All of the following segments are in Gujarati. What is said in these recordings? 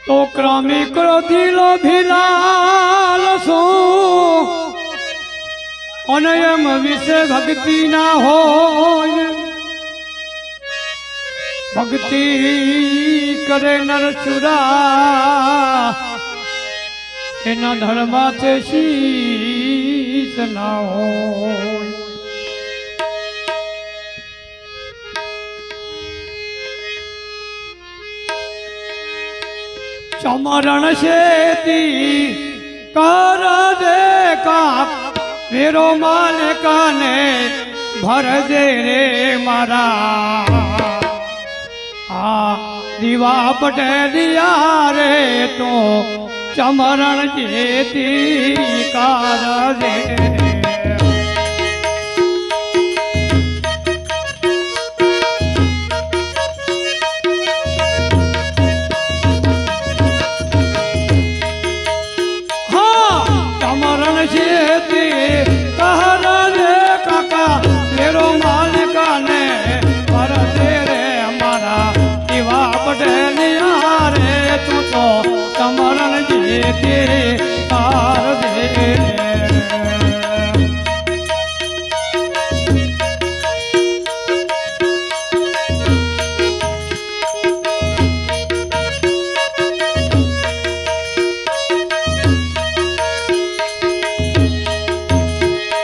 તો ક્રમિક ક્રોધી લોભી લાલસો અને એમ વિશે ભક્તિ ના હોય ભક્તિ કરે નરસુરા એના ધર્માથી શીશ ના હોય समरण शेती कर दे का मेरो मालिक ने भर दे रे मारा आ दीवा पटेलिया रे तो समरण शेती कर दे समरण जेते तार दे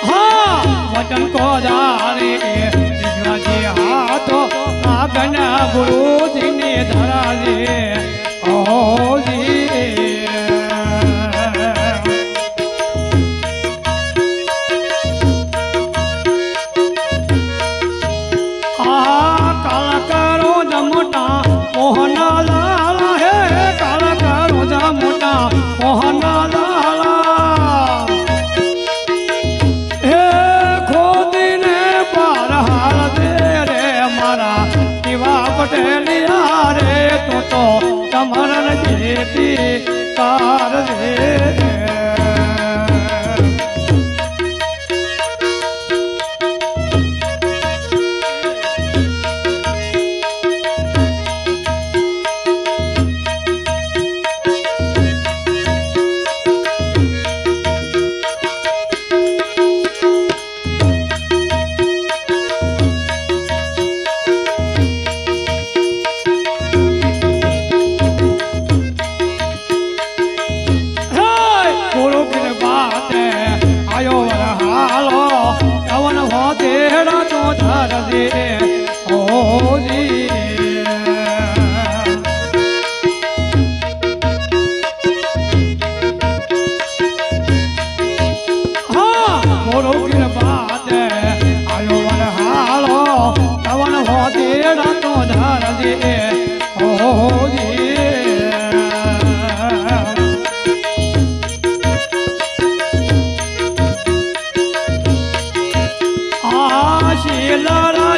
हाँ वचन को जाने जी हाथों आगना गुरु जी ने धरा दे पटेलिया रे तो समरण जेती कार दे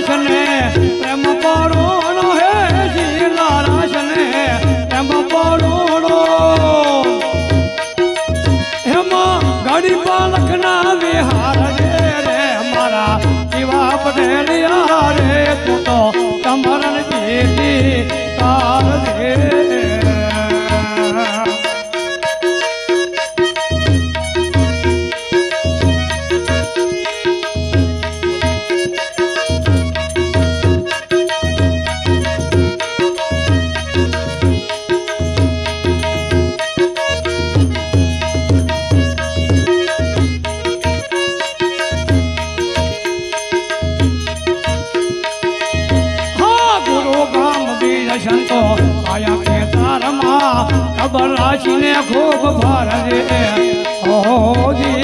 प्रेम पड़ोड़ो है शीला राशने प्रेम पड़ोड़ो हेमा गाड़ी बालक ना विहार रे हमारा शिवा पटेलिया रे तू तो समरण जेती कार दे संतो आया के तारमा खबर राशि ने खूब भर दे ओ जी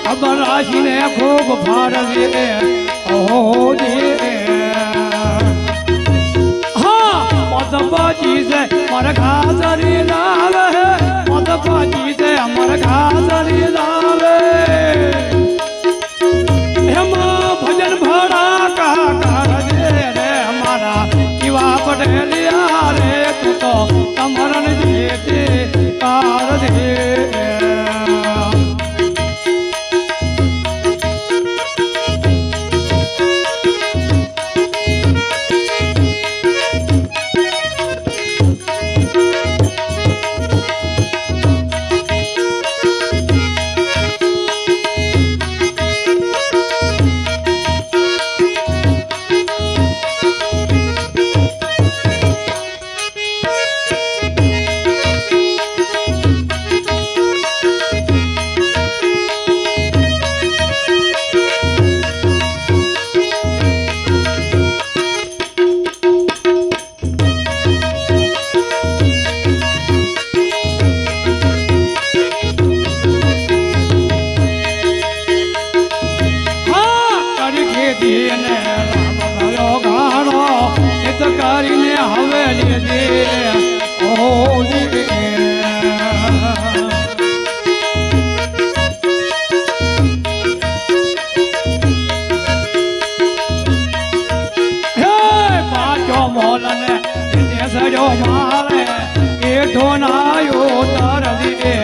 खबर राशि ने खूब भर दे ओ जी ખેતી ને રામ ગયો ગાણો હિત કરીને હવે લીધે ઓલી મોલને સજો મારે એ ઢોનાયો તર દે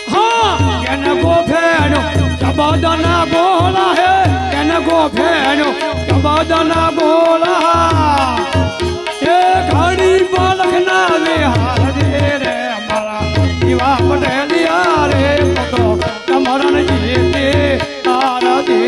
હા કેને ગોફેનો જબદના ગોલા હે કેને ગોફેનો જબદના ગોલા એ ઘડી બાલક ના વિહાર દે રે મારા દીવા પટેલિયા રે પતો કમરણ જીતે તારા દે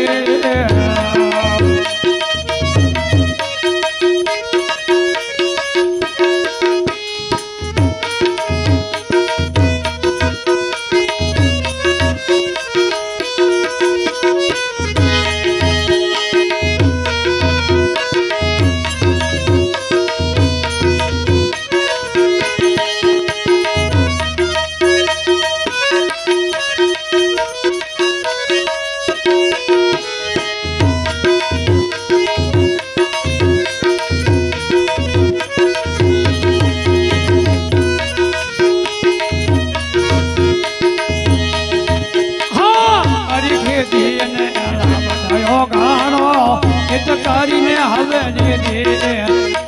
કરીને હવે લીધે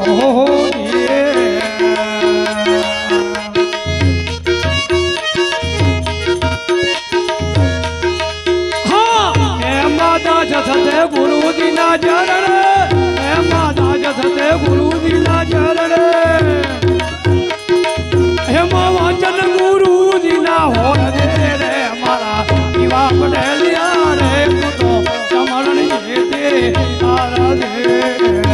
ઓહો હા એમાં દાજ થતે ગુરુજી ના ચરણ એમાં દાજ થતે ગુરુજી ના ચરણ એમાં વાંચન ગુરુજી ના હોર દે રે મારા દીવા પટેલિયા રે તો કમરણ જીતે તારા દે